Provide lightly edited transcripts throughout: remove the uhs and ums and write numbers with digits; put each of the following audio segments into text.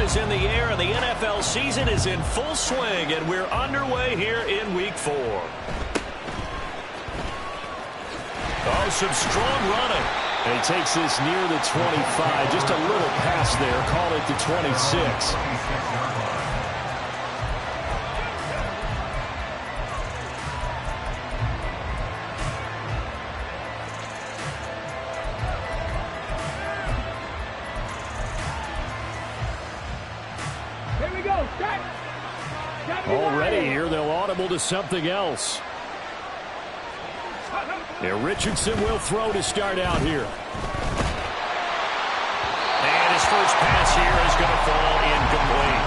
is in the air, and the NFL season is in full swing, and we're underway here in Week 4. Oh, some strong running. And he takes this near the 25. Just a little pass there. Call it the 26. Already here, they'll audible to something else. Yeah, Richardson will throw to start out here. And his first pass here is going to fall incomplete.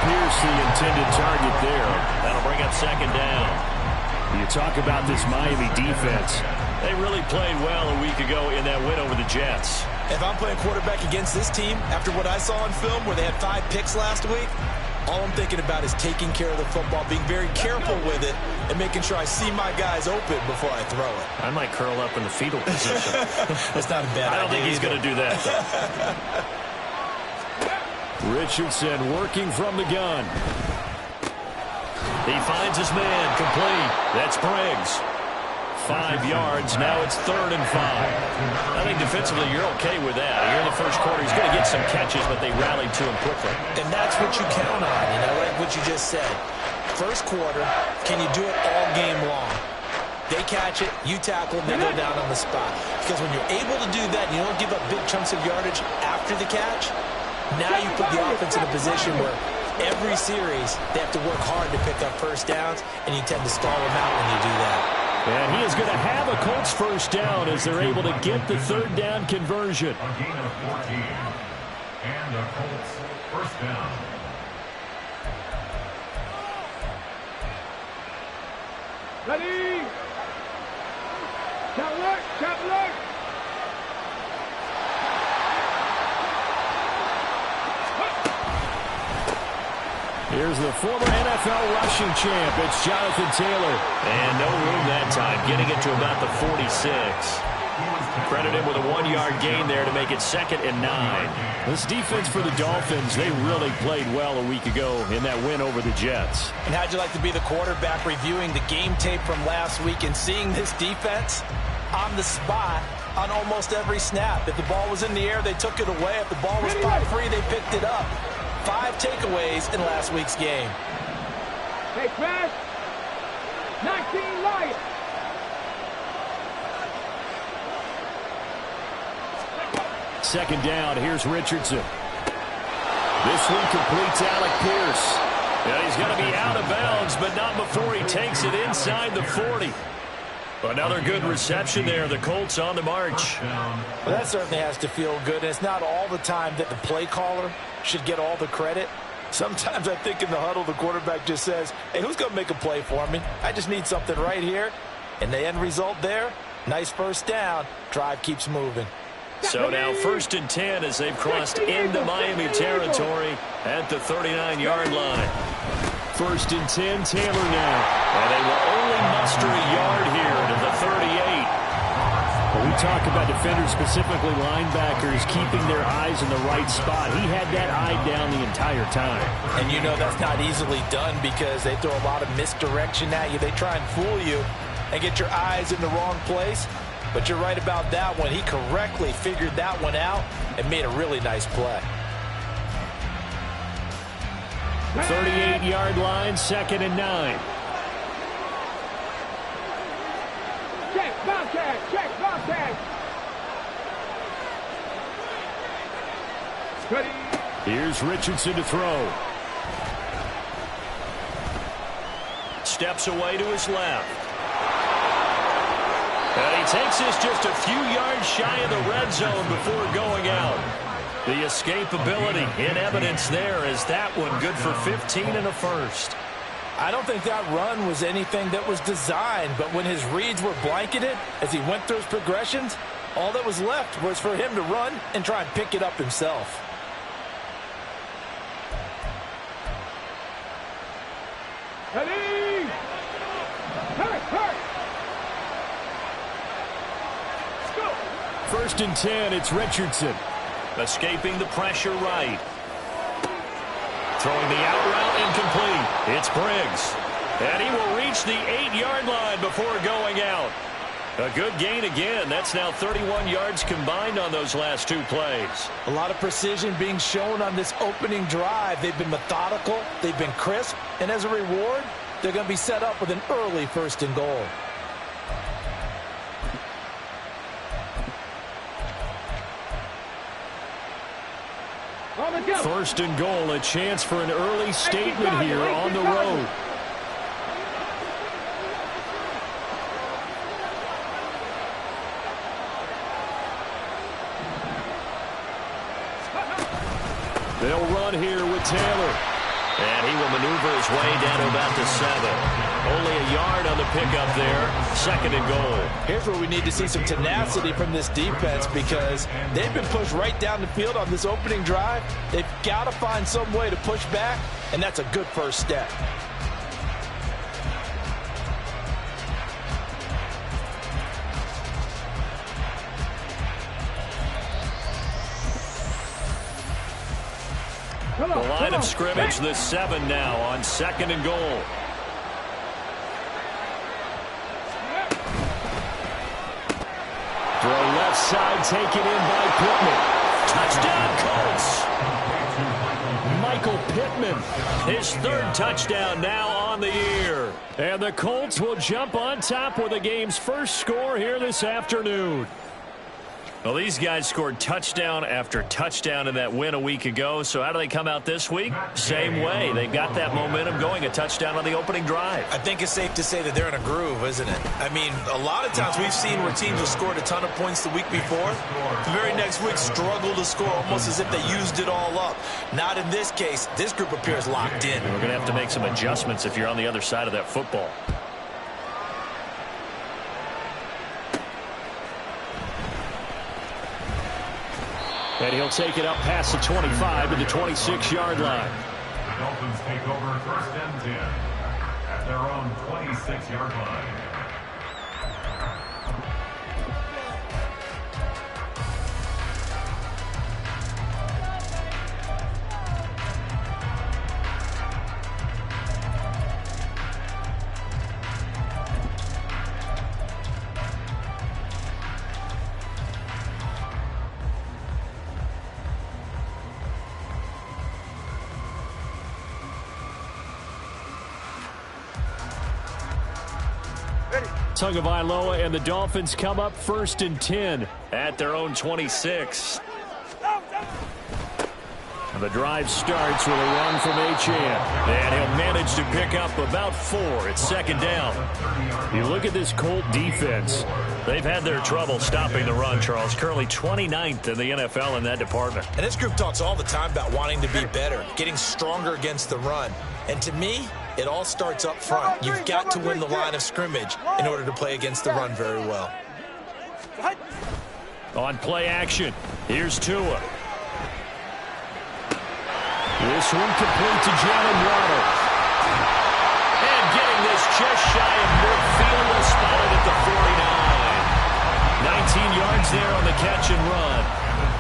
Pierce the intended target there. That'll bring up second down. You talk about this Miami defense. They really played well a week ago in that win over the Jets. If I'm playing quarterback against this team, after what I saw on film where they had 5 picks last week, all I'm thinking about is taking care of the football, being very careful with it, and making sure I see my guys open before I throw it. I might curl up in the fetal position. That's not a bad idea. I don't think he's going to do that, though. Richardson working from the gun. He finds his man, complete. That's Briggs. 5 yards. Now it's 3rd and 5. I think defensively you're okay with that. Here in the first quarter, he's going to get some catches, but they rallied to him quickly. And that's what you count on, you know, like what you just said. First quarter, can you do it all game long? They catch it, you tackle them, they go down on the spot. Because when you're able to do that, you don't give up big chunks of yardage after the catch, now you put the offense in a position where every series they have to work hard to pick up first downs, and you tend to stall them out when you do that. And he is going to have a Colts first down as they're able to get the 3rd down conversion. A gain of 14 and a Colts first down. Ready? Chop alert! Chop alert! Here's the former NFL rushing champ. It's Jonathan Taylor. And no room that time, getting it to about the 46. Credit him with a 1-yard gain there to make it 2nd and 9. This defense for the Dolphins, they really played well a week ago in that win over the Jets. And how'd you like to be the quarterback reviewing the game tape from last week and seeing this defense on the spot on almost every snap? If the ball was in the air, they took it away. If the ball was spot free, they picked it up. 5 takeaways in last week's game. Hey, Crash. 19 Lions. Second down, here's Richardson. This one completes Alec Pierce. Yeah, he's going to be out of bounds, but not before he takes it inside the 40. Another good reception there. The Colts on the march. Well, that certainly has to feel good. And it's not all the time that the play caller should get all the credit. Sometimes I think in the huddle, the quarterback just says, hey, who's going to make a play for me? I just need something right here. And the end result there, nice first down. Drive keeps moving. So now 1st and 10 as they've crossed into Miami territory at the 39-yard line. 1st and 10, Taylor now. And they will only muster a yard here to the 38. Well, we talk about defenders, specifically linebackers, keeping their eyes in the right spot. He had that eye down the entire time. And you know that's not easily done because they throw a lot of misdirection at you. They try and fool you and get your eyes in the wrong place. But you're right about that one. He correctly figured that one out and made a really nice play. 38-yard line, 2nd and 9. Check, Bobcat, check, Bobcat. Ready. Here's Richardson to throw. Steps away to his left. And he takes this just a few yards shy of the red zone before going out. The escapability in evidence there as that one good for 15 and a first. I don't think that run was anything that was designed, but when his reads were blanketed as he went through his progressions, all that was left was for him to run and try and pick it up himself. Ready. Hurry, hurry. 1st and 10, it's Richardson. Escaping the pressure right. Throwing the out route incomplete. It's Briggs. And he will reach the 8-yard line before going out. A good gain again. That's now 31 yards combined on those last 2 plays. A lot of precision being shown on this opening drive. They've been methodical. They've been crisp. And as a reward, they're going to be set up with an early 1st and goal. First and goal, a chance for an early statement here on the road. They'll run here with Taylor. And he will maneuver his way down to about the 7. Only a yard on the pickup there. 2nd and goal. Here's where we need to see some tenacity from this defense because they've been pushed right down the field on this opening drive. They've got to find some way to push back, and that's a good first step. The line of scrimmage, the 7 now on 2nd and goal. Throw left side, taken in by Pittman. Touchdown, Colts. Michael Pittman. His 3rd touchdown now on the year. And the Colts will jump on top with the game's first score here this afternoon. Well, these guys scored touchdown after touchdown in that win a week ago. So how do they come out this week? Same way. They've got that momentum going, a touchdown on the opening drive. I think it's safe to say that they're in a groove, isn't it? I mean, a lot of times we've seen where teams have scored a ton of points the week before. The very next week struggle to score almost as if they used it all up. Not in this case. This group appears locked in. We're going to have to make some adjustments if you're on the other side of that football. And he'll take it up past the 25 to the 26-yard line. The Dolphins take over 1st and 10 at their own 26-yard line. Tagovailoa and the Dolphins come up 1st and 10 at their own 26. And the drive starts with a run from Achane. And he'll manage to pick up about 4. It's 2nd down. You look at this Colt defense. They've had their trouble stopping the run, Charles. Currently 29th in the NFL in that department. And this group talks all the time about wanting to be better, getting stronger against the run. And to me, it all starts up front. You've got to win the line of scrimmage in order to play against the run very well. On play action, here's Tua. This one complete to Jalen Waddle. And getting this just shy of midfield, spotted at the 49. 19 yards there on the catch and run.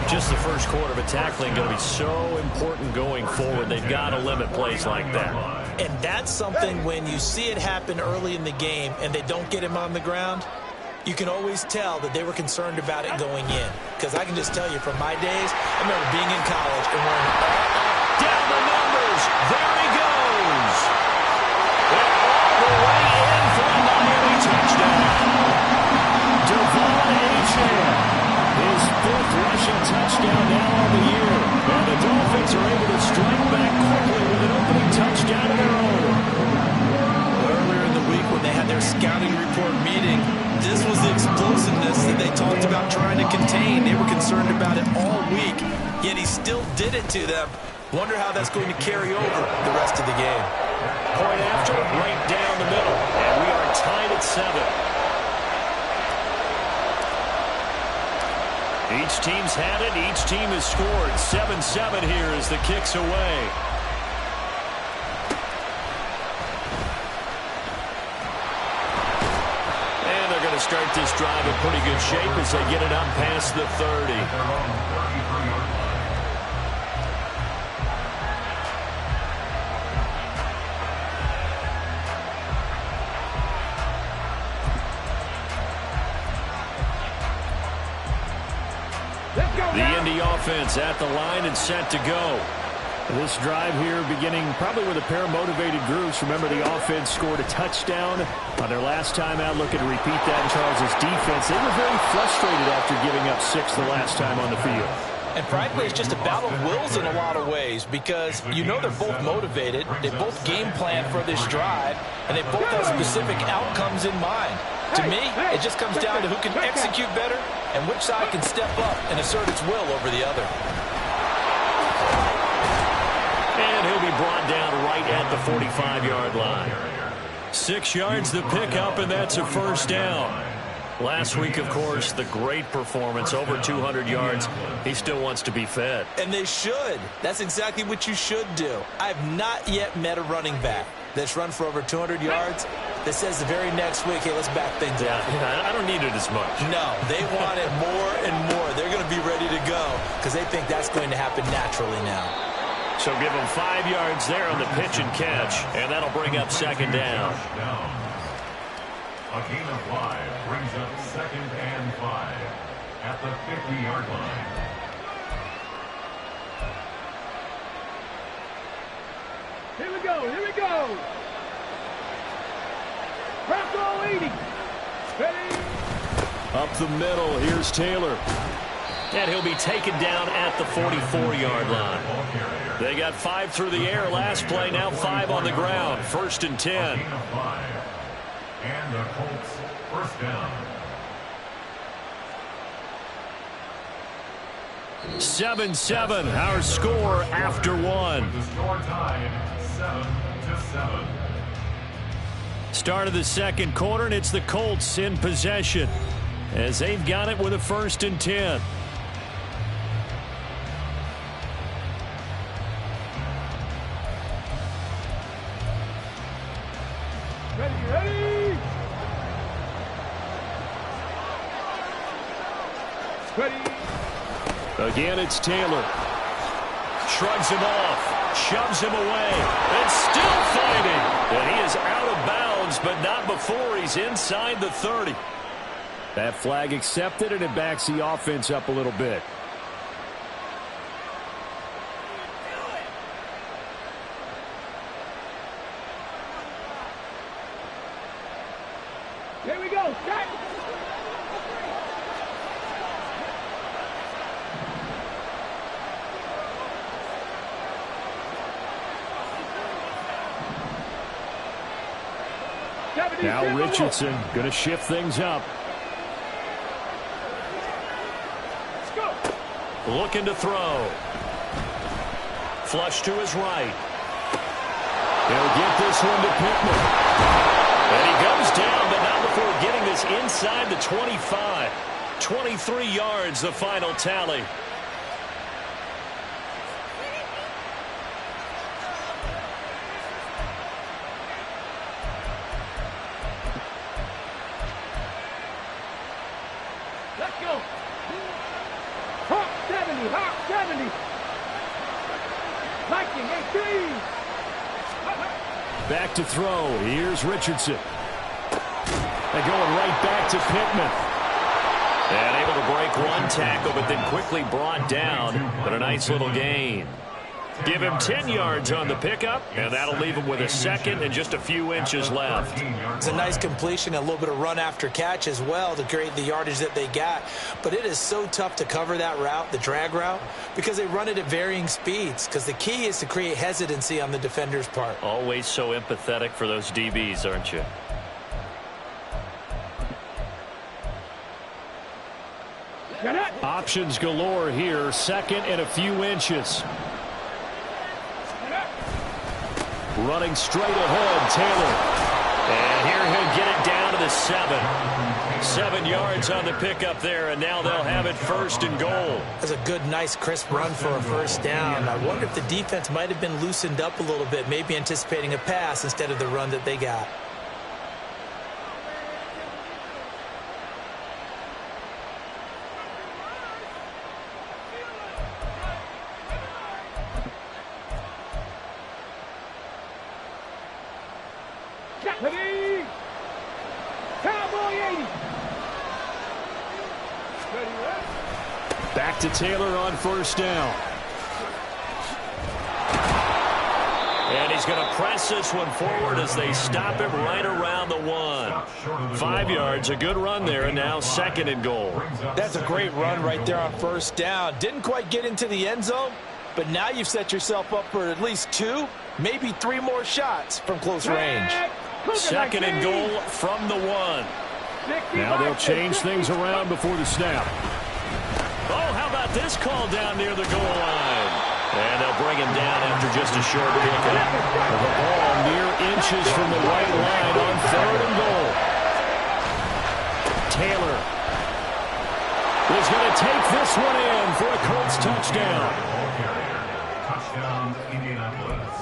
Just the first quarter of a tackling going to be so important going forward. They've got to limit plays like that. And that's something when you see it happen early in the game and they don't get him on the ground, you can always tell that they were concerned about it going in. Because I can just tell you from my days, I remember being in college and wearing all up. Down the numbers. There he goes. And all the way in for a Miami touchdown. Devon Achane. His 5th rushing touchdown now on the year. And the Dolphins are able to strike back quickly with an opening touchdown of their own. Earlier in the week when they had their scouting report meeting, this was the explosiveness that they talked about trying to contain. They were concerned about it all week, yet he still did it to them. Wonder how that's going to carry over the rest of the game. Point after, right down the middle. And we are tied at 7. Each team's had it. Each team has scored. 7-7 here as the kick's away. And they're going to start this drive in pretty good shape as they get it up past the 30. The Indy offense at the line and set to go. This drive here beginning probably with a pair of motivated groups. Remember, the offense scored a touchdown on their last time out. Looking to repeat that in Charles' defense. They were very frustrated after giving up 6 the last time on the field. And frankly, it's just a battle of wills in a lot of ways because you know they're both motivated. They both game plan for this drive, and they both have specific outcomes in mind. To me, it just comes down to who can execute better and which side can step up and assert its will over the other. And he'll be brought down right at the 45-yard line. 6 yards the pickup, and that's a first down. Last week, of course, the great performance, over 200 yards. He still wants to be fed. And they should. That's exactly what you should do. I've not yet met a running back that's run for over 200 yards that says the very next week, hey, let's back things up. I don't need it as much. No, they want it more and more. They're going to be ready to go because they think that's going to happen naturally now. So give them 5 yards there on the pitch and catch, and that'll bring up second down. A gain of 5 brings up 2nd and 5 at the 50-yard line. Here we go, here we go. Bronco 80. Ready? Up the middle, here's Taylor. And he'll be taken down at the 44-yard line. They got 5 through the air last play, now 5 on the ground. 1st and 10. Gain of 5. And the Colts first down. 7-7, our score after 1. The score tied 7-7. Start of the second quarter, and it's the Colts in possession as they've got it with a 1st and 10. Ready? Ready? Again, it's Taylor. Shrugs him off, shoves him away, and still fighting. And he is out of bounds, but not before he's inside the 30. That flag accepted, and it backs the offense up a little bit. Here we go. Set. Now Richardson going to shift things up. Let's go. Looking to throw. Flush to his right. He'll get this one to Pittman. And he goes down, but not before getting this inside the 25. 23 yards, the final tally. Let's go. Hawk 70. Hawk 70. Lightning 18. Back to throw. Here's Richardson. And going right back to Pittman. And able to break one tackle, but then quickly brought down. But a nice little gain. Give him 10 yards on the pickup, and that'll leave him with a 2nd and just a few inches left. It's a nice completion, a little bit of run after catch as well to create the yardage that they got. But it is so tough to cover that route, the drag route, because they run it at varying speeds. Because the key is to create hesitancy on the defender's part. Always so empathetic for those DBs, aren't you? Options galore here. 2nd and a few inches. Running straight ahead, Taylor. And here he'll get it down to the 7. 7 yards on the pickup there, and now they'll have it 1st and goal. That's a good, nice, crisp run for a first down. I wonder if the defense might have been loosened up a little bit, maybe anticipating a pass instead of the run that they got. Ready? Cowboy 80. Ready, Back to Taylor on first down. And he's going to press this one forward as they stop him right around the 1. 5 yards, a good run there, and now 2nd and goal. That's a great run right there on first down. Didn't quite get into the end zone, but now you've set yourself up for at least 2, maybe 3 more shots from close range. 2nd and goal from the 1. Now they'll change things around before the snap. Oh, how about this call down near the goal line? And they'll bring him down after just a short pickup. The ball mere inches from the white line on 3rd and goal. Taylor is going to take this one in for a Colts touchdown. Touchdown, Indianapolis.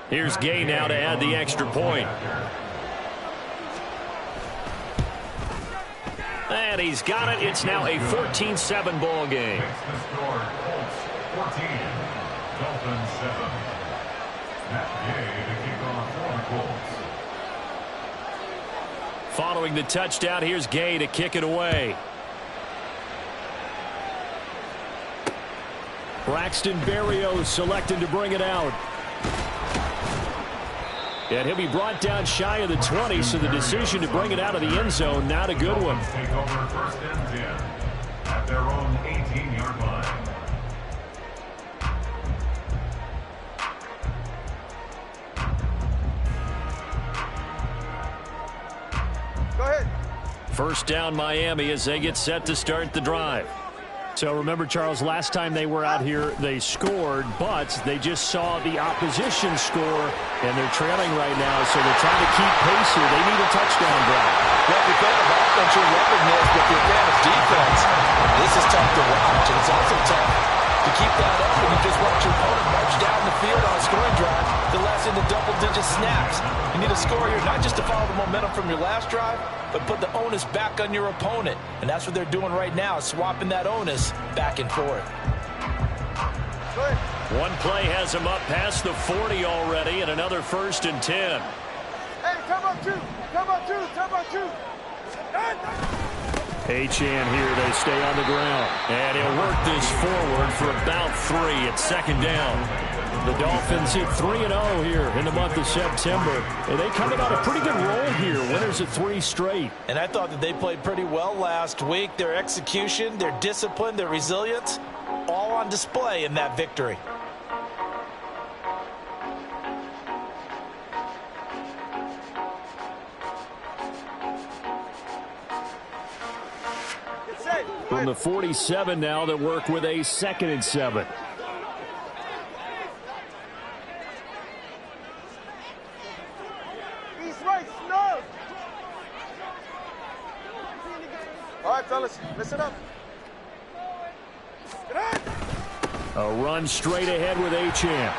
Here's Gay now to add the extra point. And he's got it. It's now a 14-7 ball game. The score, Colts 14, Dolphins 7. Matt Gay to kick off for the Colts. Following the touchdown, here's Gay to kick it away. Braxton Berrios selected to bring it out. And he'll be brought down shy of the 20, so the decision to bring it out of the end zone, not a good one. Take over 1st and 10 at their own 18-yard line. Go ahead. First down Miami as they get set to start the drive. So remember, Charles, last time they were out here, they scored, but they just saw the opposition score, and they're trailing right now, so they're trying to keep pace here. They need a touchdown drive. Well, if you're a fan of offense, you're loving this, but if you're a fan of defense, this is tough to watch, and it's also tough to keep that up when you just watch your opponent march down the field on a scoring drive that lasts into double-digit snaps. You need a score here, not just to follow the momentum from your last drive, but put the onus back on your opponent. And that's what they're doing right now, swapping that onus back and forth. One play has him up past the 40 already, and another 1st and 10. Hey, come on, 2. Come on, 2. Come on, 2. Achane here, they stay on the ground. And he'll work this forward for about 3 at 2nd down. The Dolphins hit 3-0 here in the month of September. And they coming on a pretty good roll here. Winners of 3 straight. And I thought that they played pretty well last week. Their execution, their discipline, their resilience, all on display in that victory. From the 47 now, that work with a 2nd and 7. East right, snug. All right, fellas, listen up. A run straight ahead with Achane.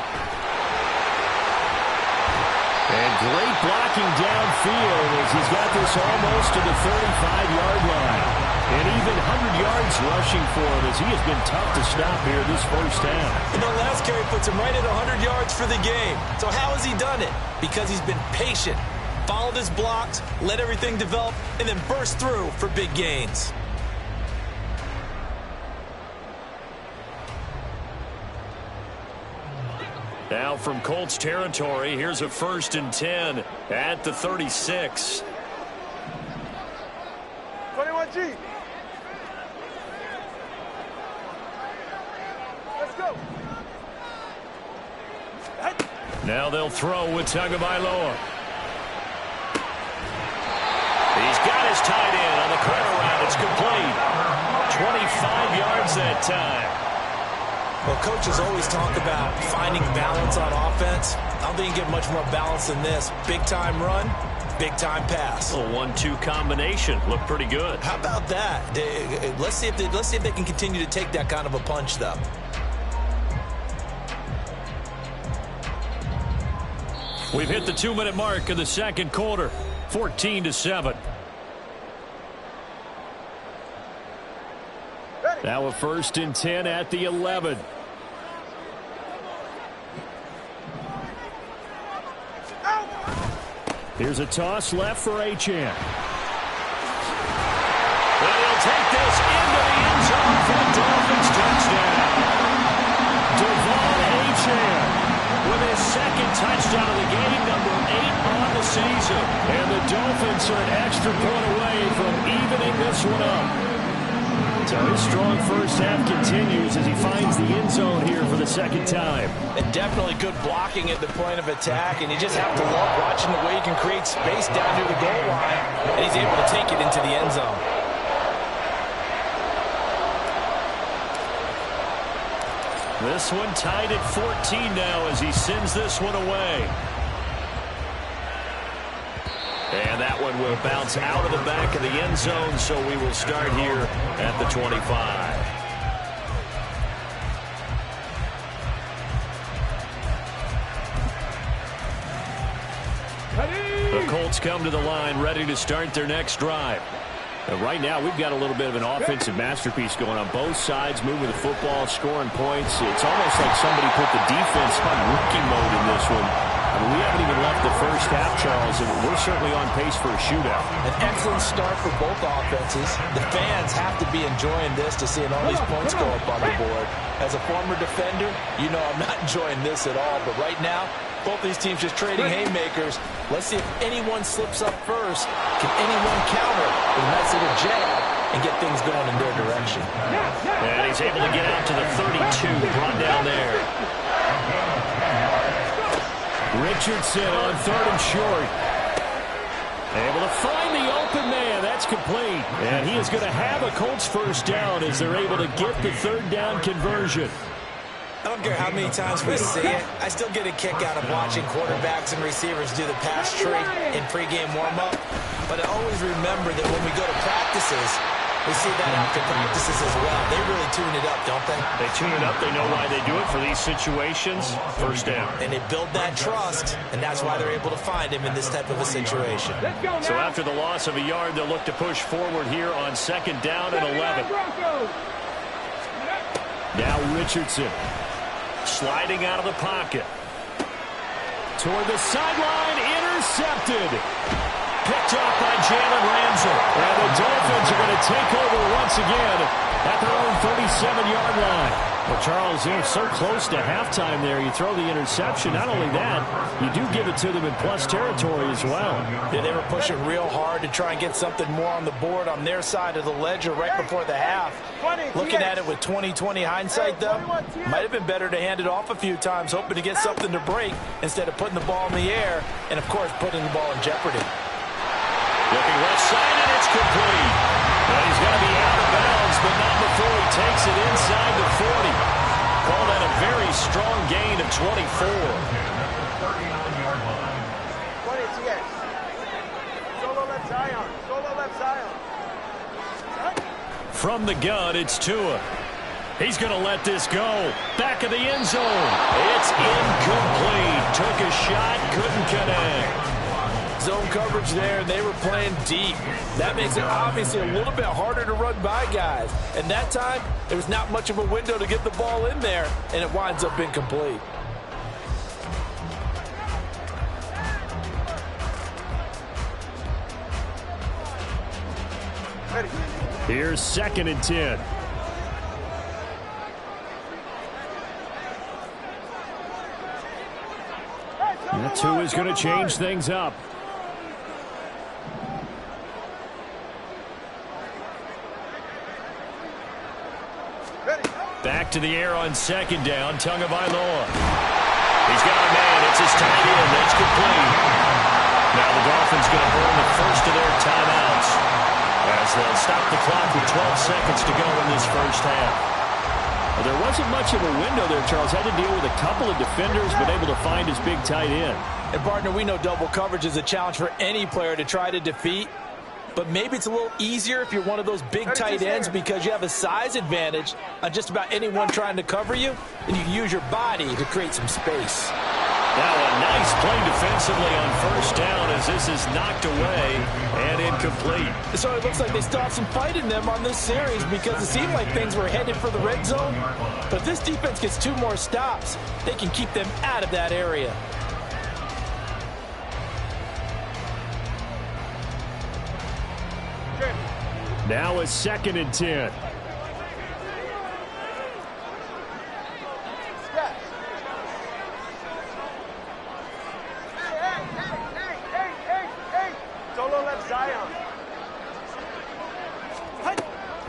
And great blocking downfield as he's got this almost to the 35-yard line. And even 100 yards rushing for him as he has been tough to stop here this first half. And the last carry puts him right at 100 yards for the game. So how has he done it? Because he's been patient, followed his blocks, let everything develop, and then burst through for big gains. Now from Colts territory, here's a 1st and 10 at the 36. 21G. Let's go. Now they'll throw with Tagovailoa. He's got his tight end on the corner route. It's complete. 25 yards that time. Well, coaches always talk about finding balance on offense. I don't think you get much more balance than this. Big-time run, big-time pass. A 1-2 combination. Looked pretty good. How about that? Let's see if they can continue to take that kind of a punch, though. We've hit the 2-minute mark in the 2nd quarter. 14-7. Now a 1st and 10 at the 11. Here's a toss left for Achane. And he'll take this into the end zone. touchdown of the game, number 8 on the season. And the Dolphins are an extra point away from evening this one up. So his strong first half continues as he finds the end zone here for the second time. And definitely good blocking at the point of attack, and you just have to love watching the way he can create space down near the goal line, and he's able to take it into the end zone. This one tied at 14 now as he sends this one away. And that one will bounce out of the back of the end zone, so we will start here at the 25. The Colts come to the line ready to start their next drive. Right now, we've got a little bit of an offensive masterpiece going on both sides, moving the football, scoring points. It's almost like somebody put the defense on rookie mode in this one. I mean, we haven't even left the first half, Charles, and we're certainly on pace for a shootout. An excellent start for both offenses. The fans have to be enjoying this to seeing all these points go up on the board. As a former defender, you know I'm not enjoying this at all, but right now, both these teams just trading haymakers. Let's see if anyone slips up first. Can anyone counter with a nice little jab and get things going in their direction? And he's able to get out to the 32, brought down there. Richardson on 3rd and short. Able to find the open man. That's complete. And he is going to have a Colts first down as they're able to get the 3rd down conversion. I don't care how many times we see it, I still get a kick out of watching quarterbacks and receivers do the pass tree in pregame warm-up. But I always remember that when we go to practices, we see that after practices as well. They really tune it up, don't they? They tune it up. They know why they do it for these situations. First down. And they build that trust, and that's why they're able to find him in this type of a situation. So after the loss of a yard, they'll look to push forward here on 2nd down and 11. Now Richardson. Sliding out of the pocket. Toward the sideline, intercepted. Picked off by Jalen Ramsey. And the Dolphins are going to take over once again at their own 37-yard line. Well, Charles, they're so close to halftime there. You throw the interception. Not only that, you do give it to them in plus territory as well. Yeah, they were pushing real hard to try and get something more on the board on their side of the ledger right before the half. Looking at it with 20/20 hindsight, though, might have been better to hand it off a few times, hoping to get something to break instead of putting the ball in the air and, of course, putting the ball in jeopardy. Looking left side, and it's complete. And he's going to be out of bounds, but not before he takes it inside the 40. Call that a very strong gain of 24. 39-yard line. 20 TX. Solo left Zion. Solo left Zion. From the gun, it's Tua. He's going to let this go. Back of the end zone. It's incomplete. Took a shot, couldn't connect. Zone coverage there, and they were playing deep. That makes it obviously a little bit harder to run by guys. And that time, there was not much of a window to get the ball in there, and it winds up incomplete. Here's 2nd and 10. That Tua is going to change things up. Back to the air on 2nd down, Tagovailoa. He's got a man. It's his tight end. That's complete. Now the Dolphins going to burn the first of their timeouts as they'll stop the clock with 12 seconds to go in this first half. Well, there wasn't much of a window there, Charles. Had to deal with a couple of defenders, but able to find his big tight end. And, partner, we know double coverage is a challenge for any player to try to defeat. But maybe it's a little easier if you're one of those big tight ends because you have a size advantage on just about anyone trying to cover you, and you can use your body to create some space. Now a nice play defensively on 1st down as this is knocked away and incomplete. So it looks like they still have some fight in them on this series because it seemed like things were headed for the red zone. But if this defense gets 2 more stops, they can keep them out of that area. Now a 2nd and 10.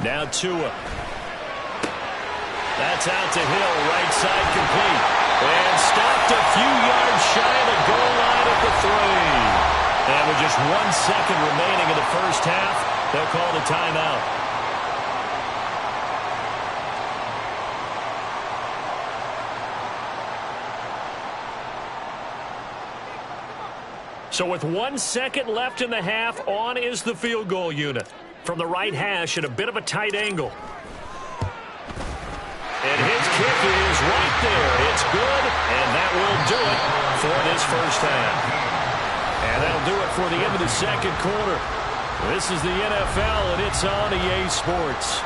Now Tua. That's out to Hill, right side complete. And stopped a few yards shy of the goal line at the 3. And with just 1 second remaining in the first half, they'll call the timeout. So with 1 second left in the half, on is the field goal unit. From the right hash at a bit of a tight angle. And his kick is right there. It's good, and that will do it for this first half. And that'll do it for the end of the second quarter. This is the NFL, and it's on EA Sports.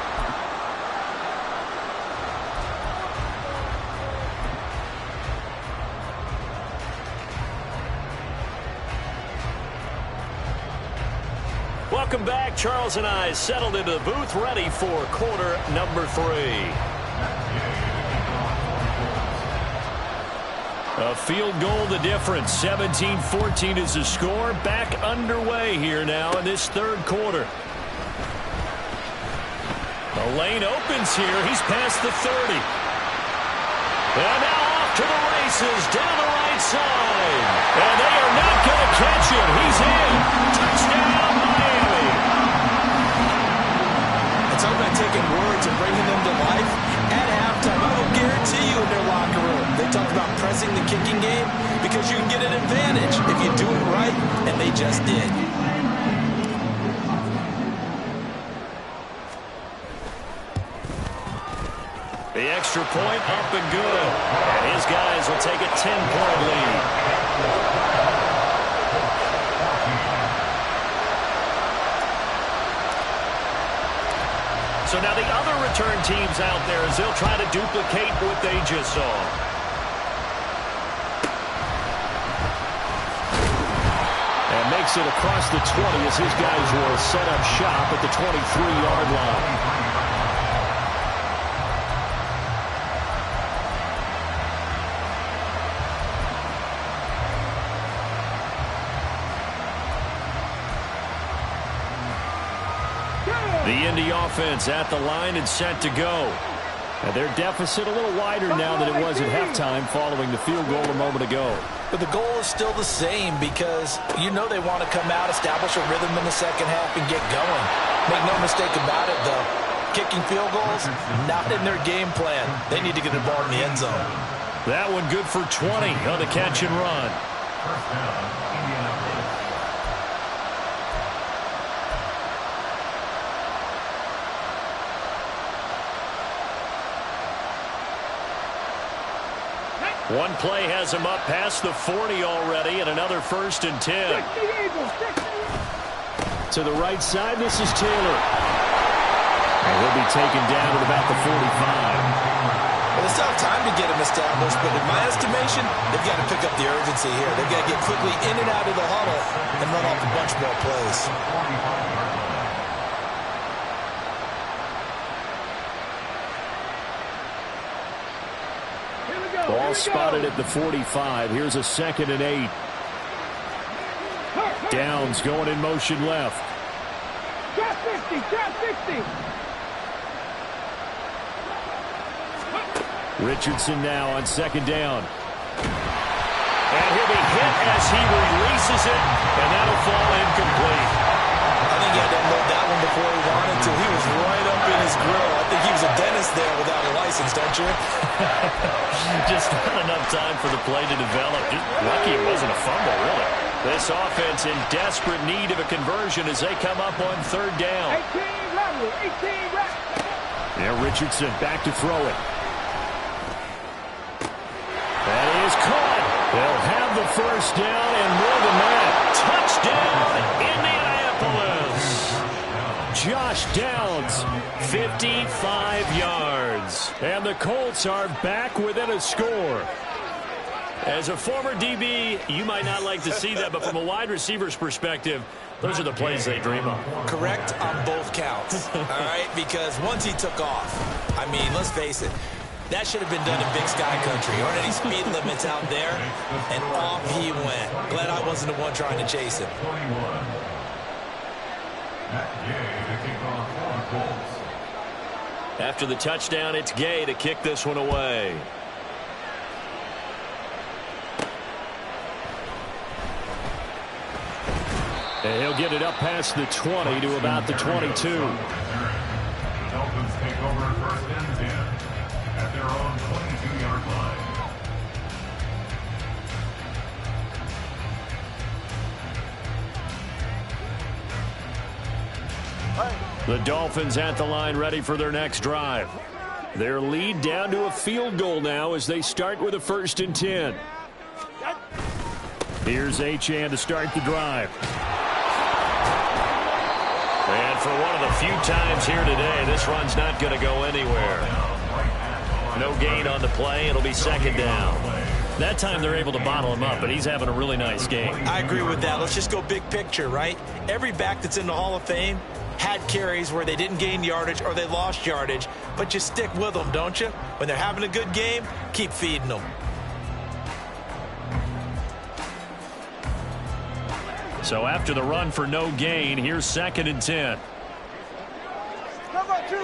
Welcome back. Charles and I settled into the booth, ready for quarter number 3. A field goal the difference. 17-14 is the score. Back underway here now in this third quarter. The lane opens here. He's past the 30. And now off to the races down the right side. And they are not going to catch him. He's in. Touchdown, Miami. It's all about taking words and bringing them to life. At halftime, I will guarantee you in their locker room, they talk about pressing the kicking game because you can get an advantage if you do it right, and they just did. The extra point up and good. And his guys will take a 10-point lead. So now the other return teams out there as they'll try to duplicate what they just saw. And makes it across the 20 as his guys will set up shop at the 23-yard line. The Indy offense at the line and set to go. And their deficit a little wider now than it was at halftime following the field goal a moment ago. But the goal is still the same because you know they want to come out, establish a rhythm in the second half, and get going. Make no mistake about it, though. Kicking field goals, not in their game plan. They need to get the ball in the end zone. That one good for 20 on the catch and run. First down, Indianapolis. One play has him up past the 40 already, and another 1st and 10. To the right side, this is Taylor. And he'll be taken down at about the 45. Well, it's not time to get him established, but in my estimation, they've got to pick up the urgency here. They've got to get quickly in and out of the huddle and run off a bunch more plays. Ball spotted at the 45. Here's a 2nd and 8. Downs going in motion left. Drop 50, drop 50. Richardson now on 2nd down. And he'll be hit as he releases it, and that'll fall incomplete. I think he had to unload that one before he wanted to. He was right up in his grill. I think he was a dentist there without a license, don't you? Just not enough time for the play to develop. Just lucky it wasn't a fumble, really. This offense in desperate need of a conversion as they come up on 3rd down. 18 level, 18 right. Now Richardson back to throw it. That is caught. They'll have the 1st down and more than that. Touchdown, Indianapolis. Josh Downs, 55 yards. And the Colts are back within a score. As a former DB, you might not like to see that, but from a wide receiver's perspective, those are the plays they dream of. Correct on both counts, all right? Because once he took off, I mean, let's face it, that should have been done in Big Sky Country. Aren't any speed limits out there? And off he went. Glad I wasn't the one trying to chase him. 21. That Gay to kick off for the Colts. After the touchdown, it's Gay to kick this one away. And he'll get it up past the 20 to about the 22. The Dolphins take over 1st and 10 at their own 22-yard line. The Dolphins at the line ready for their next drive. Their lead down to a field goal now as they start with a 1st and 10. Here's Achane to start the drive. And for one of the few times here today, this run's not going to go anywhere. No gain on the play. It'll be 2nd down. That time they're able to bottle him up, but he's having a really nice game. I agree with that. Let's just go big picture, right? Every back that's in the Hall of Fame had carries where they didn't gain yardage or they lost yardage, but you stick with them, don't you? When they're having a good game, keep feeding them. So after the run for no gain, here's 2nd and 10. Come on, 2.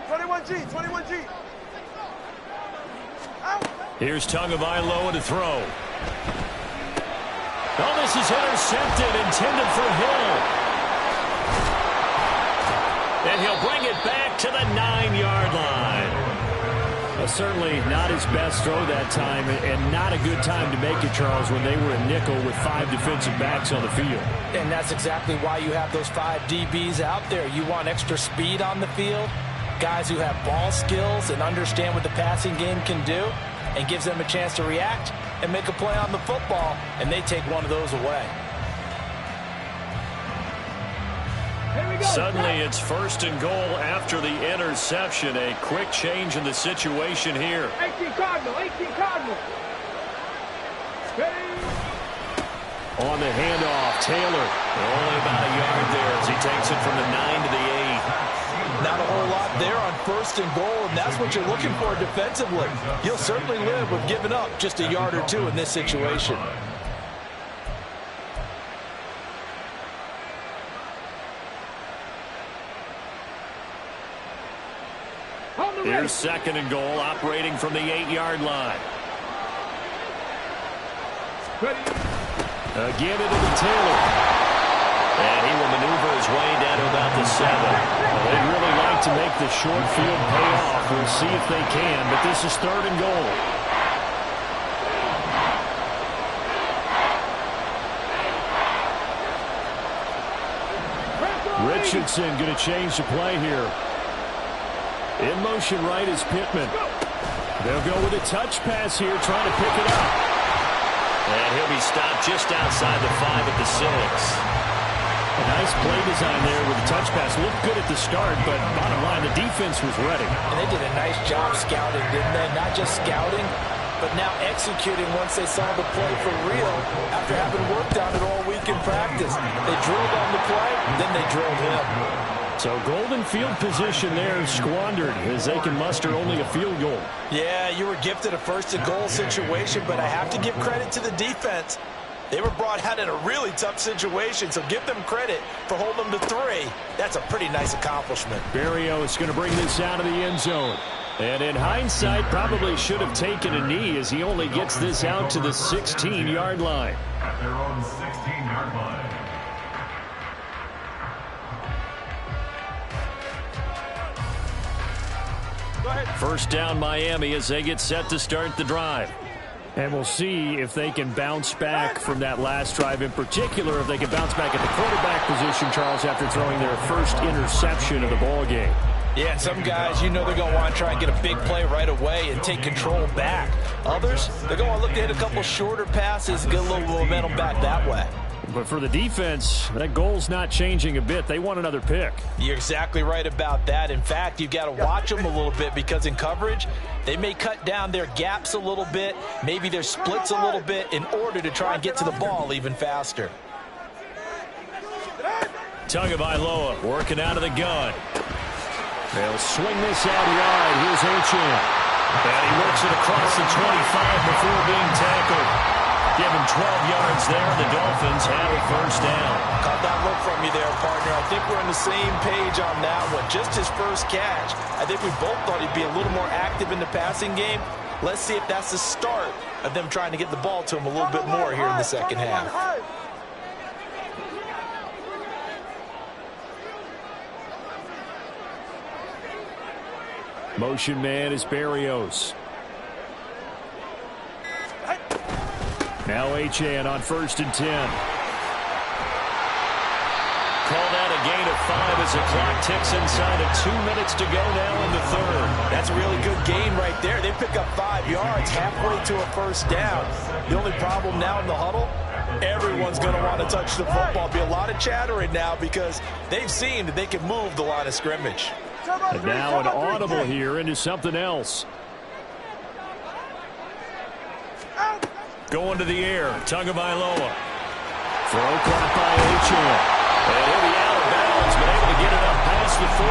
21G, 21G. Out. Here's Tagovailoa to throw. Oh, this is intercepted, intended for Hill. And he'll bring it back to the 9-yard line. Well, certainly not his best throw that time, and not a good time to make it, Charles, when they were a nickel with 5 defensive backs on the field. And that's exactly why you have those 5 DBs out there. You want extra speed on the field, guys who have ball skills and understand what the passing game can do, and gives them a chance to react and make a play on the football, and they take one of those away. Suddenly it's 1st and goal after the interception. A quick change in the situation here. 18 Cardinal, 18 Cardinal. On the handoff, Taylor. Only about a yard there as he takes it from the 9 to the 8. Not a whole lot there on 1st and goal, and that's what you're looking for defensively. You'll certainly live with giving up just a yard or 2 in this situation. Here's 2nd and goal, operating from the 8-yard line. Again into the Taylor. And he will maneuver his way down to about the 7. Well, they'd really like to make the short field pay off. We'll see if they can, but this is 3rd and goal. Richardson going to change the play here. In motion right is Pittman. They'll go with a touch pass here, trying to pick it up. And he'll be stopped just outside the 5 at the 6. A nice play design there with the touch pass. Looked good at the start, but bottom line, the defense was ready. And they did a nice job scouting, didn't they? Not just scouting, but now executing once they saw the play for real after having worked on it all week in practice. They drilled on the play, then they drilled him. So golden field position there squandered as they can muster only a field goal. Yeah, you were gifted a 1st and goal situation, but I have to give credit to the defense. They were brought out in a really tough situation, so give them credit for holding them to 3. That's a pretty nice accomplishment. Berrio is going to bring this out of the end zone. And in hindsight, probably should have taken a knee as he only gets this out to the 16-yard line. At their own 16-yard line. First down Miami as they get set to start the drive. And we'll see if they can bounce back from that last drive, in particular if they can bounce back at the quarterback position, Charles, after throwing their first interception of the ball game. Yeah, and some guys, you know they're going to want to try and get a big play right away and take control back. Others, they're going to look to hit a couple shorter passes, get a little momentum back that way. But for the defense, that goal's not changing a bit. They want another pick. You're exactly right about that. In fact, you've got to watch them a little bit because in coverage, they may cut down their gaps a little bit, maybe their splits a little bit in order to try and get to the ball even faster. Tagovailoa working out of the gun. They'll swing this out wide. Here's Achane. And he works it across the 25 before being tackled. Give him 12 yards there. The Dolphins have a first down. Caught that look from you there, partner. I think we're on the same page on that one. Just his first catch. I think we both thought he'd be a little more active in the passing game. Let's see if that's the start of them trying to get the ball to him a little bit more here in the second half. Motion man is Berrios. Now Achane on 1st and 10. Called out a gain of 5 as the clock ticks inside of 2 minutes to go now in the third. That's a really good gain right there. They pick up 5 yards halfway to a first down. The only problem now in the huddle, everyone's going to want to touch the football. Be a lot of chattering now because they've seen that they can move the line of scrimmage. And now an audible here into something else. Going to the air, Tagovailoa. Throw caught by Achane. And he'll be out of bounds, but able to get it up past the 45.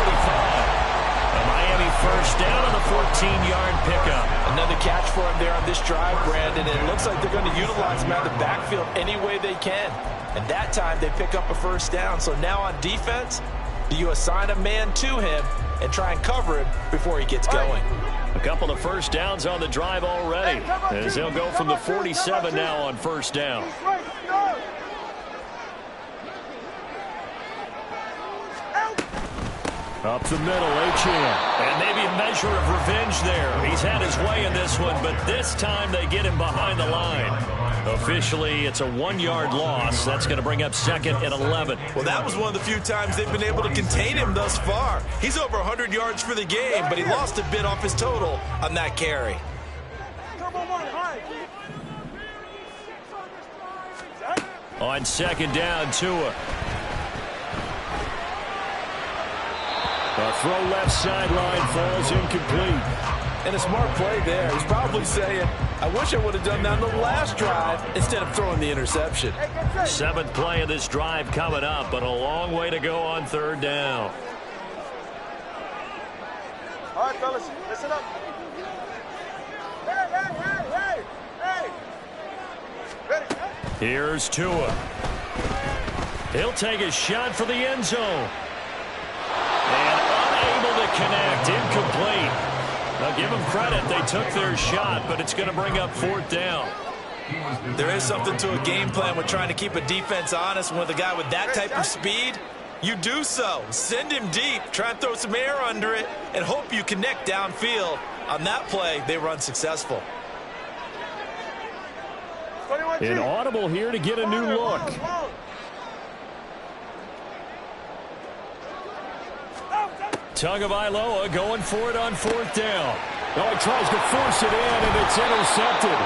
A Miami first down on the 14-yard pickup. Another catch for him there on this drive, Brandon. And it looks like they're going to utilize him out of the backfield any way they can. And that time they pick up a first down. So now on defense, you assign a man to him and try and cover him before he gets going. A couple of first downs on the drive already, as they'll go from the 47 now on first down. Up the middle, Achane. And maybe a measure of revenge there. He's had his way in this one, but this time they get him behind the line. Officially, it's a 1-yard loss. That's going to bring up 2nd and 11. Well, that was one of the few times they've been able to contain him thus far. He's over 100 yards for the game, but he lost a bit off his total on that carry. On 2nd down, Tua. A throw left sideline falls incomplete. And a smart play there. He's probably saying, I wish I would have done that on the last drive instead of throwing the interception. 7th play of this drive coming up, but a long way to go on 3rd down. All right, fellas, listen up. Hey! Ready? Here's Tua. He'll take a shot for the end zone. And unable to connect, incomplete. Now give them credit, they took their shot, but it's going to bring up 4th down. There is something to a game plan with trying to keep a defense honest. With a guy with that type of speed, you do so. Send him deep, try and throw some air under it, and hope you connect downfield. On that play, they run successful. An audible here to get a new look. Tagovailoa going for it on 4th down. Oh, he tries to force it in, and it's intercepted.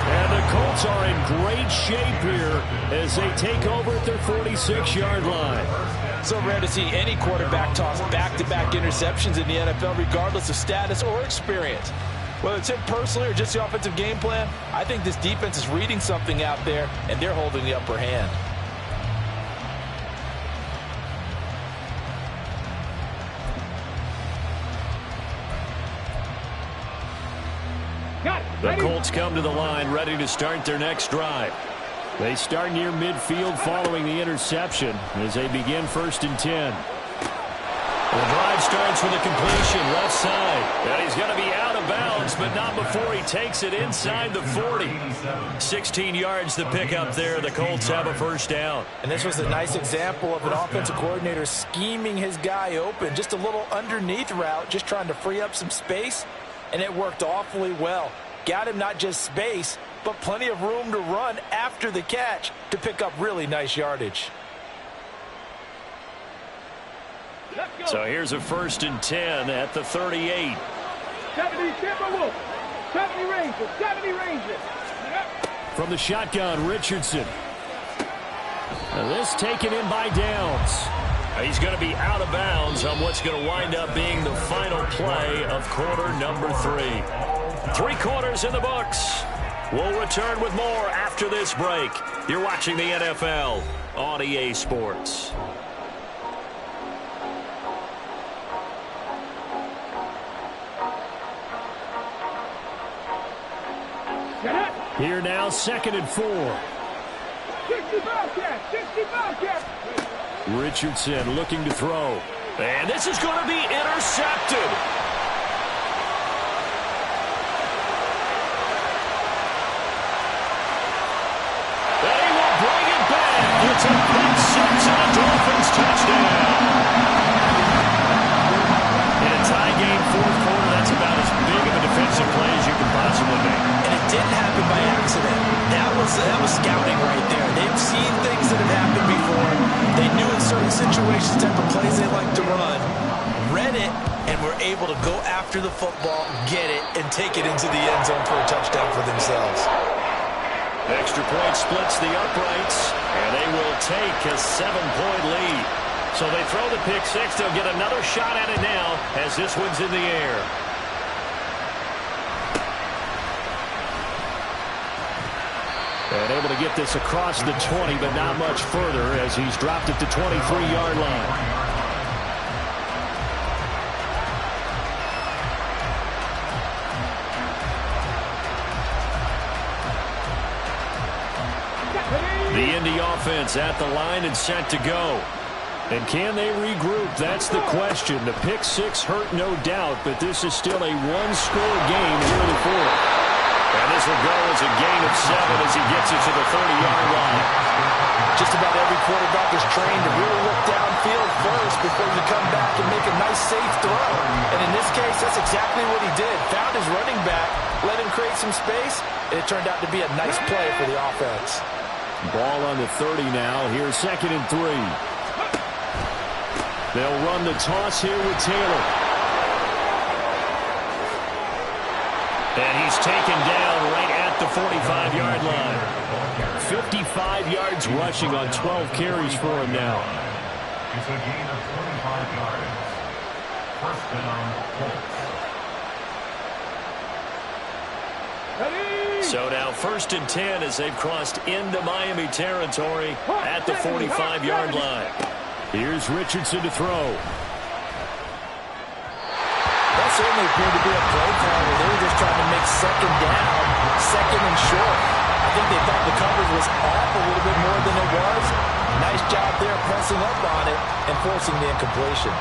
And the Colts are in great shape here as they take over at their 46-yard line. So rare to see any quarterback toss back-to-back interceptions in the NFL, regardless of status or experience. Whether it's him personally or just the offensive game plan, I think this defense is reading something out there, and they're holding the upper hand. The Colts come to the line, ready to start their next drive. They start near midfield following the interception as they begin 1st and 10. The drive starts with a completion left side. And he's going to be out of bounds, but not before he takes it inside the 40. 16 yards to pick up there. The Colts have a first down. And this was a nice example of an offensive coordinator scheming his guy open. Just a little underneath route, just trying to free up some space, and it worked awfully well. Got him not just space, but plenty of room to run after the catch to pick up really nice yardage. So here's a 1st and 10 at the 38. 70 Timberwolves. 70 Rangers. 70 Rangers. From the shotgun, Richardson. Now this taken in by Downs. He's going to be out of bounds on what's going to wind up being the final play of quarter number 3. 3 quarters in the books. We'll return with more after this break. You're watching the NFL on EA Sports. Here now, 2nd and 4. 60 Bobcat, 60 Bobcat. Richardson looking to throw. And this is going to be intercepted. They will bring it back. It's a pick six and a Dolphins touchdown. In a tie game, 4th quarter, that's about as big of a defensive play as you can possibly make. And it didn't happen by accident. That was scouting right there. They've seen things that have happened before. They knew in certain situations type of plays they like to run, read it, and were able to go after the football, get it, and take it into the end zone for a touchdown for themselves. Extra point splits the uprights, and they will take a 7-point lead. So they throw the pick six. They'll get another shot at it now as this one's in the air. And able to get this across the 20, but not much further as he's dropped it to 23-yard line. The Indy offense at the line and set to go. And can they regroup? That's the question. The pick six hurt, no doubt, but this is still a one-score game here in the 4th. And this will go as a gain of 7 as he gets it to the 30-yard line. Just about every quarterback is trained to really look downfield first before you come back and make a nice, safe throw. And in this case, that's exactly what he did. Found his running back, let him create some space, and it turned out to be a nice play for the offense. Ball on the 30 now. Here's 2nd and 3. They'll run the toss here with Taylor. And he's taken down right at the 45-yard line. 55 yards rushing on 12 carries for him now. It's a gain of 25 yards. First down, Colts. So now 1st and 10 as they've crossed into Miami territory at the 45-yard line. Here's Richardson to throw. That certainly appeared to be a play call where they were just trying to make 2nd down, 2nd and short. I think they thought the coverage was off a little bit more than it was. Nice job there pressing up on it and forcing the incompletion.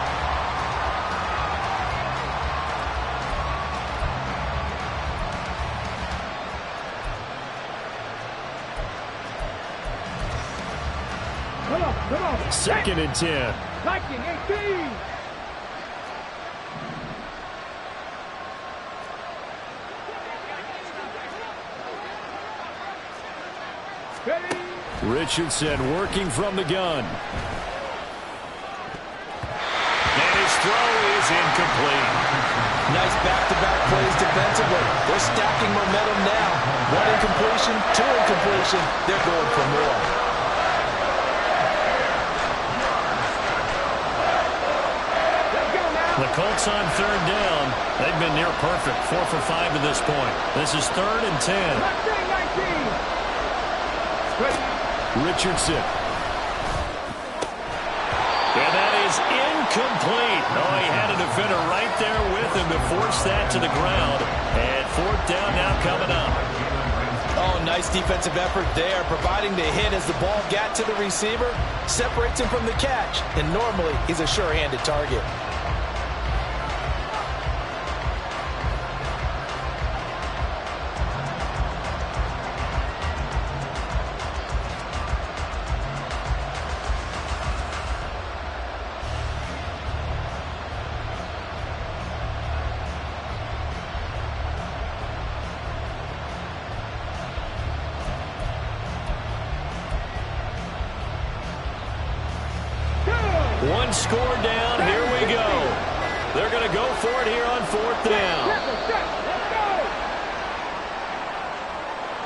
Come on. 2nd and 10. 19-18. Richardson working from the gun. And his throw is incomplete. Nice back-to-back plays defensively. They're stacking momentum now. 1 incompletion, 2 incompletion. They're going for more. The Colts on 3rd down. They've been near perfect. 4 for 5 to this point. This is 3rd and 10. 19. Richardson. And that is incomplete. Oh, he had a defender right there with him to force that to the ground. And 4th down now coming up. Oh, nice defensive effort there, providing the hit as the ball got to the receiver, separates him from the catch, and normally he's a sure-handed target. One score down. Here we go. They're going to go for it here on 4th down.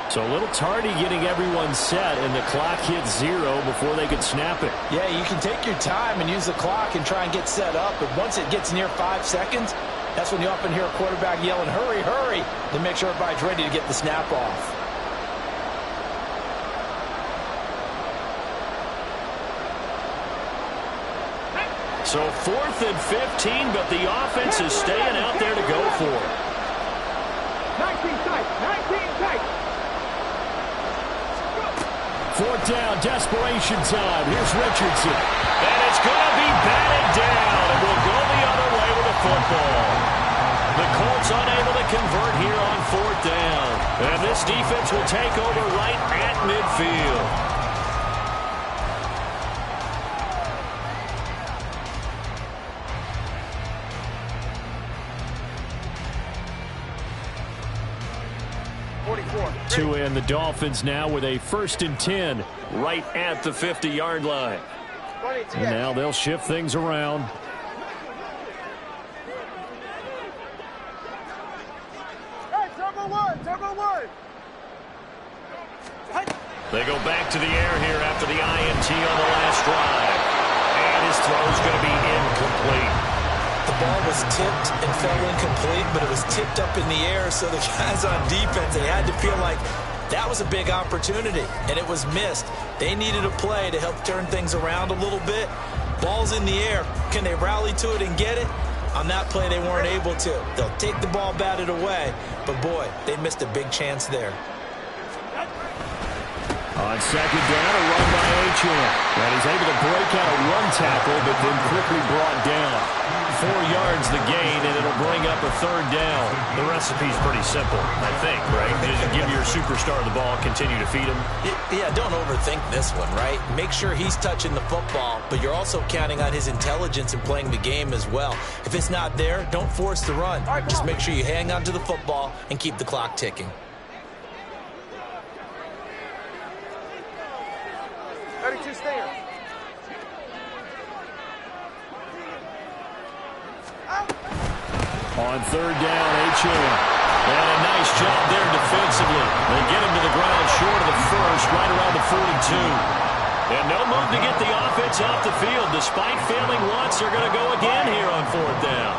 So a little tardy getting everyone set, and the clock hits 0 before they could snap it. Yeah, you can take your time and use the clock and try and get set up, but once it gets near 5 seconds, that's when you often hear a quarterback yelling, hurry, hurry, to make sure everybody's ready to get the snap off. So 4th and 15, but the offense is staying out there to go for it. 19 tight. 4th down, desperation time. Here's Richardson. And it's going to be batted down, and we'll go the other way with the football. The Colts unable to convert here on 4th down. And this defense will take over right at midfield. To end the Dolphins now with a 1st and 10 right at the 50-yard line. And now they'll shift things around. Hey, turbo one. They go back to the air here after the INT on the last drive. And his throw's going to be incomplete. The ball was tipped and fell incomplete, but it was tipped up in the air, so the guys on defense, they had to feel like that was a big opportunity, and it was missed. They needed a play to help turn things around a little bit. Ball's in the air. Can they rally to it and get it? On that play, they weren't able to. They'll take the ball batted away, but boy, they missed a big chance there. On 2nd down, a run by H.M. And he's able to break out a run tackle, but then quickly brought down. 4 yards the gain, and it'll bring up a 3rd down. The recipe's pretty simple, I think, right? Just give your superstar the ball, continue to feed him. Yeah, don't overthink this one, right? Make sure he's touching the football, but you're also counting on his intelligence in playing the game as well. If it's not there, don't force the run. Just make sure you hang on to the football and keep the clock ticking. 32 stairs. On 3rd down, H.M. And a nice job there defensively. They get him to the ground short of the 1st, right around the 42. And no move to get the offense off the field. Despite failing once, they're going to go again here on 4th down.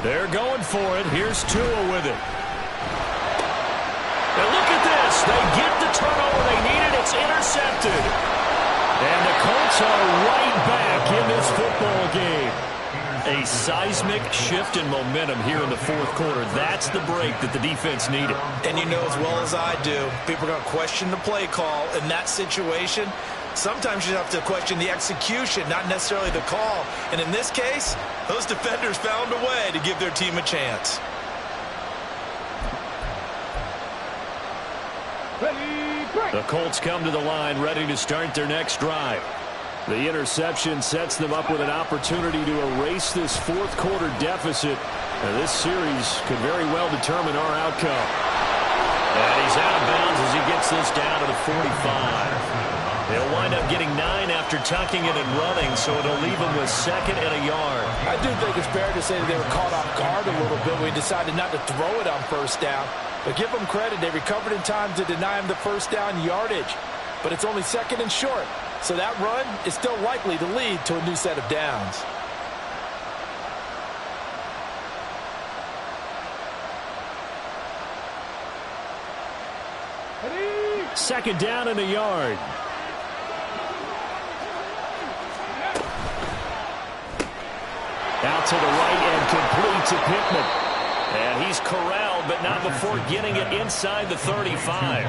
They're going for it. Here's Tua with it. And look at this. They get the turnover they needed. It's intercepted. And the Colts are right back in this football game. A seismic shift in momentum here in the 4th quarter. That's the break that the defense needed. And you know as well as I do, people are going to question the play call in that situation. Sometimes you have to question the execution, not necessarily the call. And in this case, those defenders found a way to give their team a chance. The Colts come to the line ready to start their next drive. The interception sets them up with an opportunity to erase this 4th quarter deficit. Now, this series could very well determine our outcome. And he's out of bounds as he gets this down to the 45. They'll wind up getting 9 after tucking it and running, so it'll leave them with 2nd and a yard. I do think it's fair to say that they were caught off guard a little bit when we decided not to throw it on 1st down. But give them credit, they recovered in time to deny him the 1st down yardage. But it's only 2nd and short, so that run is still likely to lead to a new set of downs. Second down and a yard. Out to the right and complete to Pittman. And he's corralled, but not before getting it inside the 35.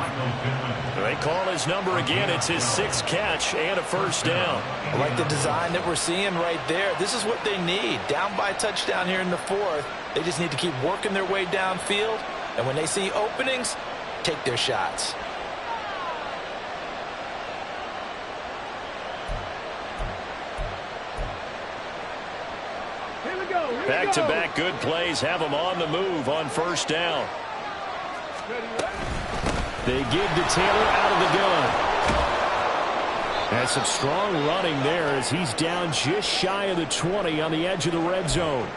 They call his number again. It's his 6th catch and a 1st down. I like the design that we're seeing right there. This is what they need. Down by a touchdown here in the 4th. They just need to keep working their way downfield. And when they see openings, take their shots. Back-to-back good plays have them on the move on 1st down. They give to Taylor out of the gun. And some strong running there as he's down just shy of the 20 on the edge of the red zone.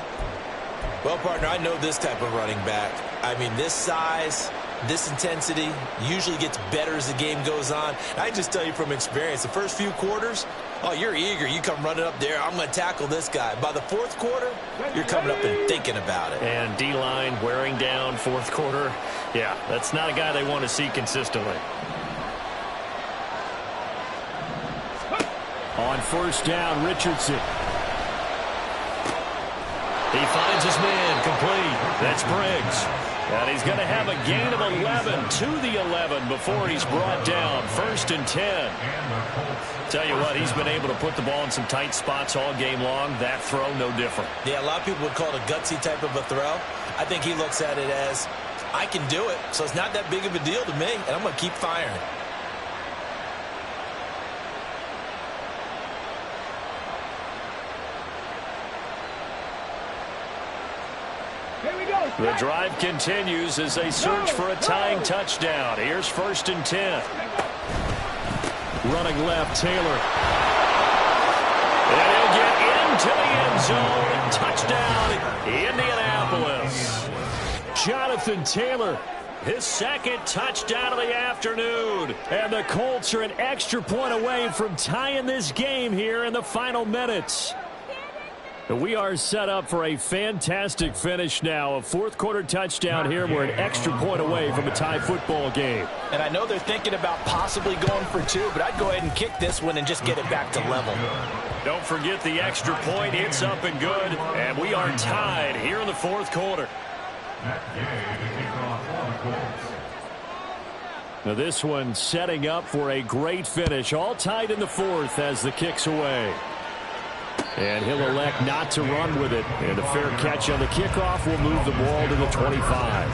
Well, partner, I know this type of running back. I mean, this size, this intensity usually gets better as the game goes on. I just tell you from experience, the first few quarters, oh, you're eager. You come running up there. I'm going to tackle this guy. By the 4th quarter, you're coming up and thinking about it. And D-line wearing down 4th quarter. Yeah, that's not a guy they want to see consistently. On 1st down, Richardson. He finds his man complete. That's Briggs. And he's going to have a gain of 11 to the 11 before he's brought down. 1st and 10. Tell you what, he's been able to put the ball in some tight spots all game long. That throw, no different. Yeah, a lot of people would call it a gutsy type of a throw. I think he looks at it as, I can do it, so it's not that big of a deal to me, and I'm going to keep firing. The drive continues as they search for a tying touchdown. Here's 1st and 10. Running left, Taylor. And he'll get into the end zone. Touchdown, Indianapolis. Jonathan Taylor. His 2nd touchdown of the afternoon. And the Colts are an extra point away from tying this game here in the final minutes. We are set up for a fantastic finish now. A 4th quarter touchdown here. We're an extra point away from a tie football game. And I know they're thinking about possibly going for 2, but I'd go ahead and kick this one and just get it back to level. Don't forget the extra point. It's up and good. And we are tied here in the 4th quarter. Now this one setting up for a great finish. All tied in the 4th as the kick's away. And he'll elect not to run with it. And a fair catch on the kickoff will move the ball to the 25.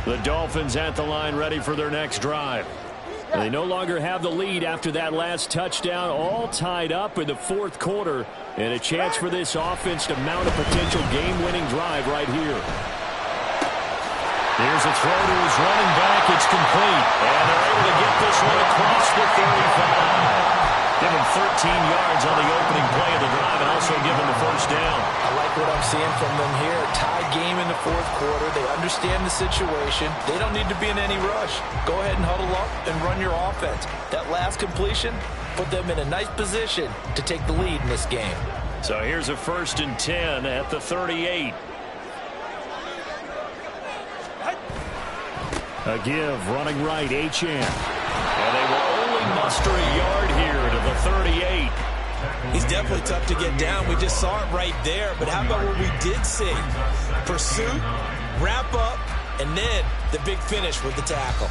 The Dolphins at the line ready for their next drive. They no longer have the lead after that last touchdown, all tied up in the 4th quarter, and a chance for this offense to mount a potential game-winning drive right here. Here's a throw to his running back. It's complete, and they're able to get this one across the 35. Give him 13 yards on the opening play of the drive and also give him the 1st down. I like what I'm seeing from them here. Tie game in the 4th quarter. They understand the situation. They don't need to be in any rush. Go ahead and huddle up and run your offense. That last completion put them in a nice position to take the lead in this game. So here's a 1st and 10 at the 38. A give, running right, Achane. And they will only muster a yard here to the 38. He's definitely tough to get down. We just saw it right there. But how about what we did see? Pursuit, wrap up, and then the big finish with the tackle.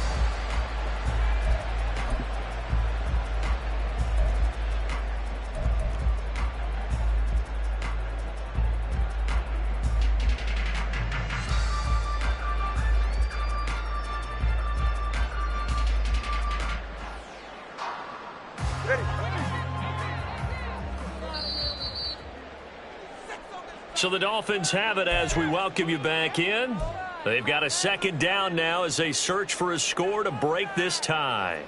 So the Dolphins have it as we welcome you back in. They've got a 2nd down now as they search for a score to break this tie.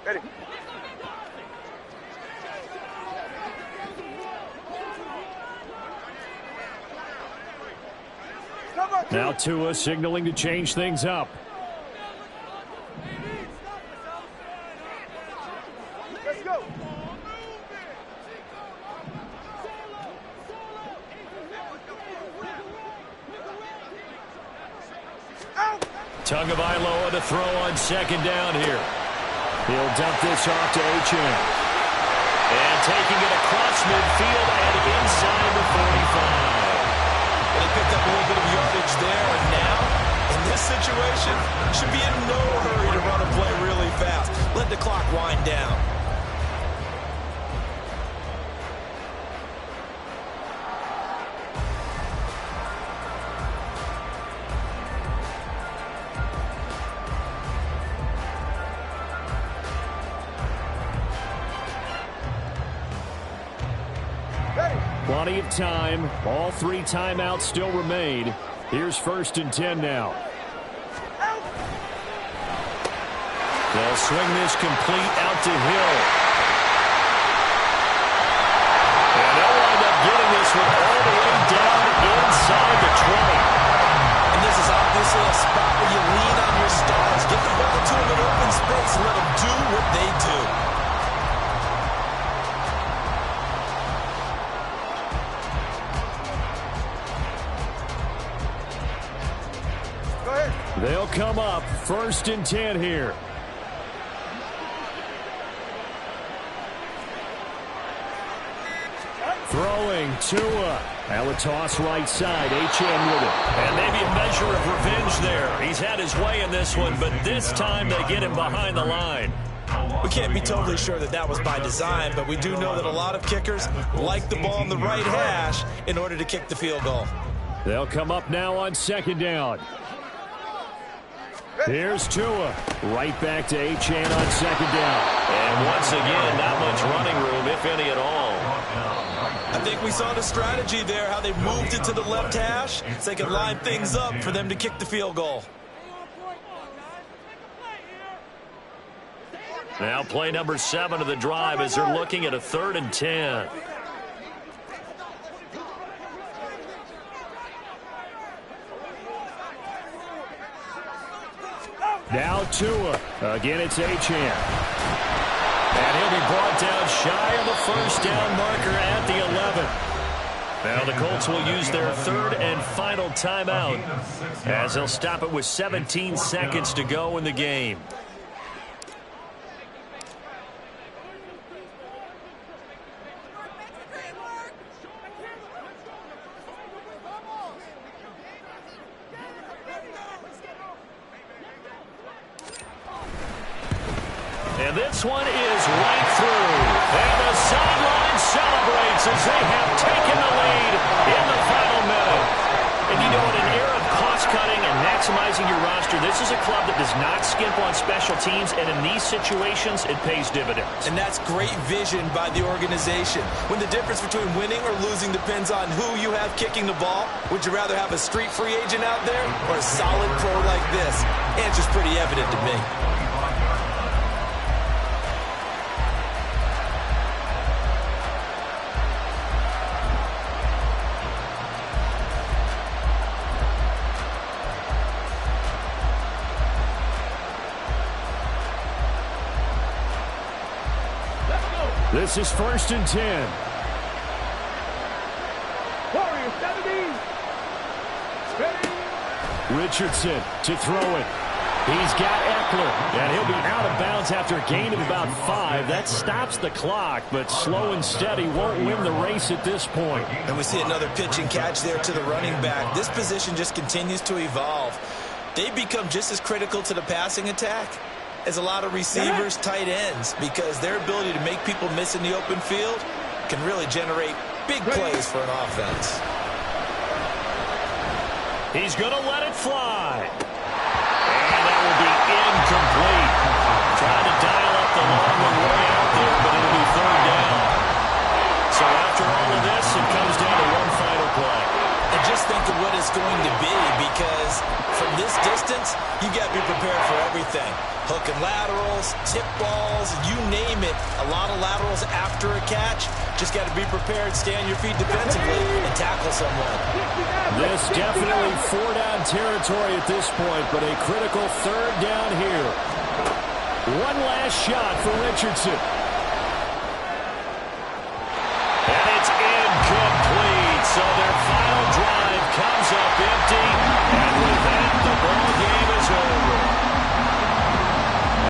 Ready. Now Tua signaling to change things up. Let's go. Tagovailoa to throw on 2nd down here. He'll dump this off to Achane. And taking it across midfield and inside the 45. And he picked up a little bit of yardage there. And now, in this situation, should be in no hurry to run a play really fast. Let the clock wind down. Plenty of time. All 3 timeouts still remain. Here's 1st and 10 now. They'll swing this complete out to Hill. And they'll wind up getting this one all the way down inside the 20. And this is obviously a spot where you lean on your stars. Get the ball to them in open space and let them do what they do. They'll come up 1st and 10 here. Throwing Tua. Now a toss right side. Achane with it. And maybe a measure of revenge there. He's had his way in this one, but this time they get him behind the line. We can't be totally sure that that was by design, but we do know that a lot of kickers like the ball on the right hash in order to kick the field goal. They'll come up now on 2nd down. Here's Tua. Right back to Achane on 2nd down. And once again, not much running room, if any at all. I think we saw the strategy there, how they moved it to the left hash so they could line things up for them to kick the field goal. Now play number 7 of the drive as they're looking at a 3rd and 10. Now Tua. Again, it's Achane. And he'll be brought down shy of the 1st down marker at the 11. Now the Colts will use their 3rd and final timeout as they'll stop it with 17 seconds to go in the game. And this one is right through. And the sideline celebrates as they have taken the lead in the final minute. And you know, in an era of cost-cutting and maximizing your roster, this is a club that does not skimp on special teams, and in these situations, it pays dividends. And that's great vision by the organization. When the difference between winning or losing depends on who you have kicking the ball, would you rather have a street free agent out there or a solid pro like this? The answer's pretty evident to me. This is 1st and 10. Warriors 17. Ready. Richardson to throw it. He's got Eckler, and he'll be out of bounds after a gain of about 5. That stops the clock, but slow and steady won't win the race at this point. And we see another pitch and catch there to the running back. This position just continues to evolve. They become just as critical to the passing attack as a lot of receivers, tight ends, because their ability to make people miss in the open field can really generate big plays for an offense. He's going to let it fly. And that will be incomplete. Trying to dial up the long one way out there, but it'll be 3rd down. So after all of this, it comes down to one final play. And just think of what it's going to be, because from this distance, you got to be prepared for everything. Hook and laterals, tip balls, you name it. A lot of laterals after a catch. Just got to be prepared, stay on your feet defensively, and tackle someone. This definitely 4-down territory at this point, but a critical 3rd down here. One last shot for Richardson.